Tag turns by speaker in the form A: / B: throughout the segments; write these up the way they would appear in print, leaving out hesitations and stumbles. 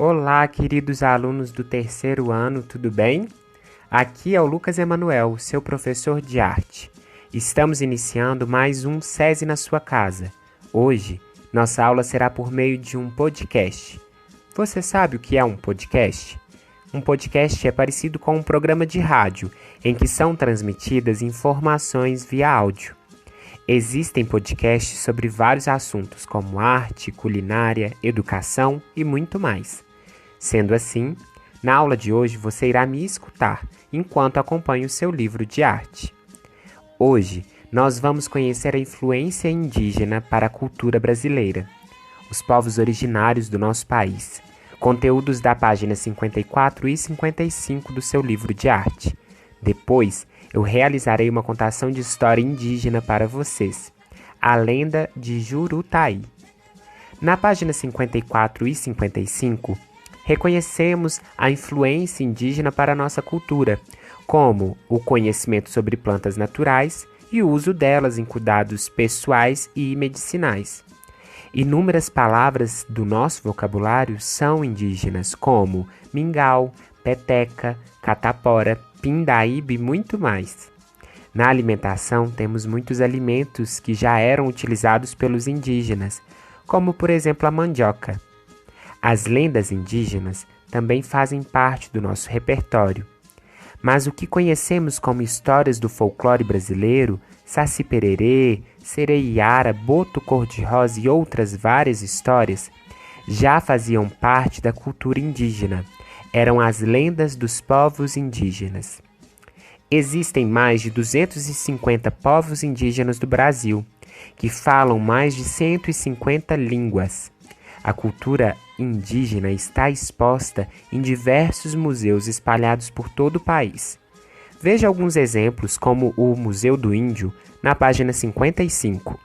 A: Olá, queridos alunos do terceiro ano, tudo bem? Aqui é o Lucas Emanuel, seu professor de arte. Estamos iniciando mais um SESI na sua casa. Hoje, nossa aula será por meio de um podcast. Você sabe o que é um podcast? Um podcast é parecido com um programa de rádio, em que são transmitidas informações via áudio. Existem podcasts sobre vários assuntos, como arte, culinária, educação e muito mais. Sendo assim, na aula de hoje você irá me escutar enquanto acompanho o seu livro de arte. Hoje, nós vamos conhecer a influência indígena para a cultura brasileira, os povos originários do nosso país, conteúdos da página 54 e 55 do seu livro de arte. Depois, eu realizarei uma contação de história indígena para vocês, a lenda de Jurutaí. Na página 54 e 55, reconhecemos a influência indígena para a nossa cultura, como o conhecimento sobre plantas naturais e o uso delas em cuidados pessoais e medicinais. Inúmeras palavras do nosso vocabulário são indígenas, como mingau, peteca, catapora, pindaíba e muito mais. Na alimentação, temos muitos alimentos que já eram utilizados pelos indígenas, como por exemplo a mandioca. As lendas indígenas também fazem parte do nosso repertório. Mas o que conhecemos como histórias do folclore brasileiro, Saci Pererê, Sereiara, Boto Cor-de-Rosa e outras várias histórias, já faziam parte da cultura indígena. Eram as lendas dos povos indígenas. Existem mais de 250 povos indígenas do Brasil, que falam mais de 150 línguas. A cultura indígena está exposta em diversos museus espalhados por todo o país. Veja alguns exemplos, como o Museu do Índio, na página 55.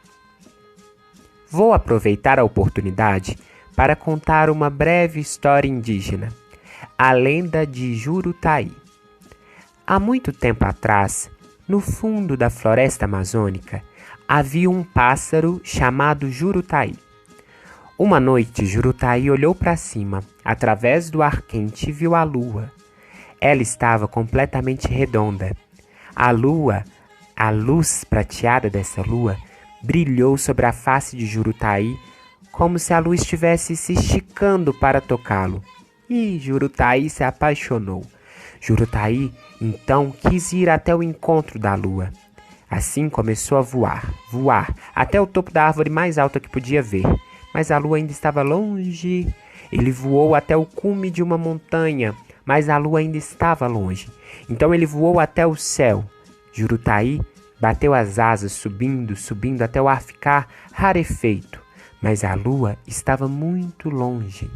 A: Vou aproveitar a oportunidade para contar uma breve história indígena, a lenda de Jurutaí. Há muito tempo atrás, no fundo da floresta amazônica, havia um pássaro chamado Jurutaí. Uma noite, Jurutaí olhou para cima, através do ar quente, e viu a lua. Ela estava completamente redonda. A luz prateada dessa lua, brilhou sobre a face de Jurutaí, como se a lua estivesse se esticando para tocá-lo. E Jurutaí se apaixonou. Jurutaí, então, quis ir até o encontro da lua. Assim começou a voar, até o topo da árvore mais alta que podia ver. Mas a lua ainda estava longe. Ele voou até o cume de uma montanha, mas a lua ainda estava longe. Então ele voou até o céu. Jurutaí bateu as asas, subindo até o ar ficar rarefeito. Mas a lua estava muito longe.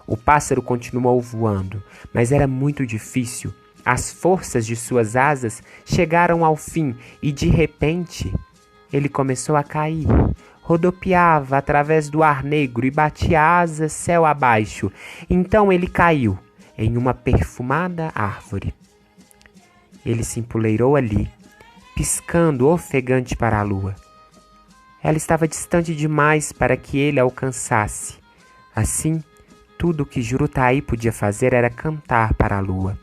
A: O pássaro continuou voando, mas era muito difícil. As forças de suas asas chegaram ao fim e, de repente, ele começou a cair. Rodopiava através do ar negro e batia asas céu abaixo. Então ele caiu em uma perfumada árvore. Ele se empoleirou ali, piscando ofegante para a lua. Ela estava distante demais para que ele a alcançasse. Assim, tudo o que Jurutaí podia fazer era cantar para a lua.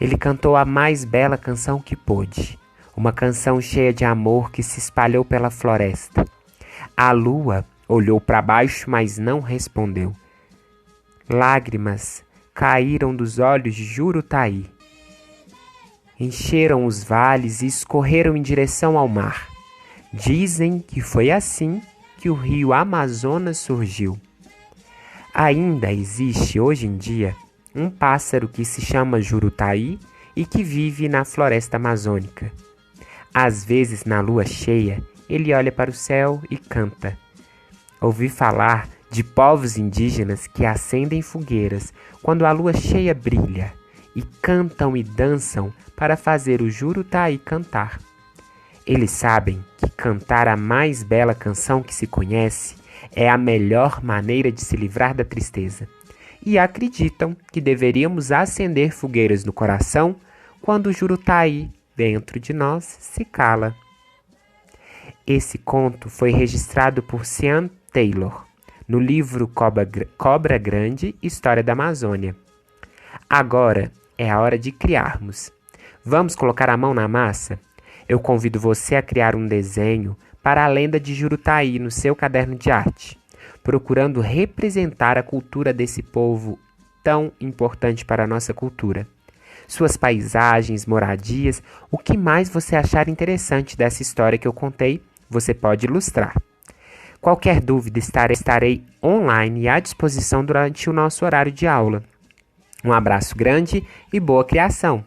A: Ele cantou a mais bela canção que pôde. Uma canção cheia de amor que se espalhou pela floresta. A lua olhou para baixo, mas não respondeu. Lágrimas caíram dos olhos de Jurutaí. Encheram os vales e escorreram em direção ao mar. Dizem que foi assim que o rio Amazonas surgiu. Ainda existe hoje em dia um pássaro que se chama Jurutaí e que vive na floresta amazônica. Às vezes, na lua cheia, ele olha para o céu e canta. Ouvi falar de povos indígenas que acendem fogueiras quando a lua cheia brilha e cantam e dançam para fazer o Jurutaí cantar. Eles sabem que cantar a mais bela canção que se conhece é a melhor maneira de se livrar da tristeza. E acreditam que deveríamos acender fogueiras no coração quando o Jurutaí dentro de nós se cala. Esse conto foi registrado por Sean Taylor no livro Cobra Grande, História da Amazônia. Agora é a hora de criarmos. Vamos colocar a mão na massa? Eu convido você a criar um desenho para a lenda de Jurutaí no seu caderno de arte, procurando representar a cultura desse povo tão importante para a nossa cultura. Suas paisagens, moradias, o que mais você achar interessante dessa história que eu contei, você pode ilustrar. Qualquer dúvida, estarei online e à disposição durante o nosso horário de aula. Um abraço grande e boa criação!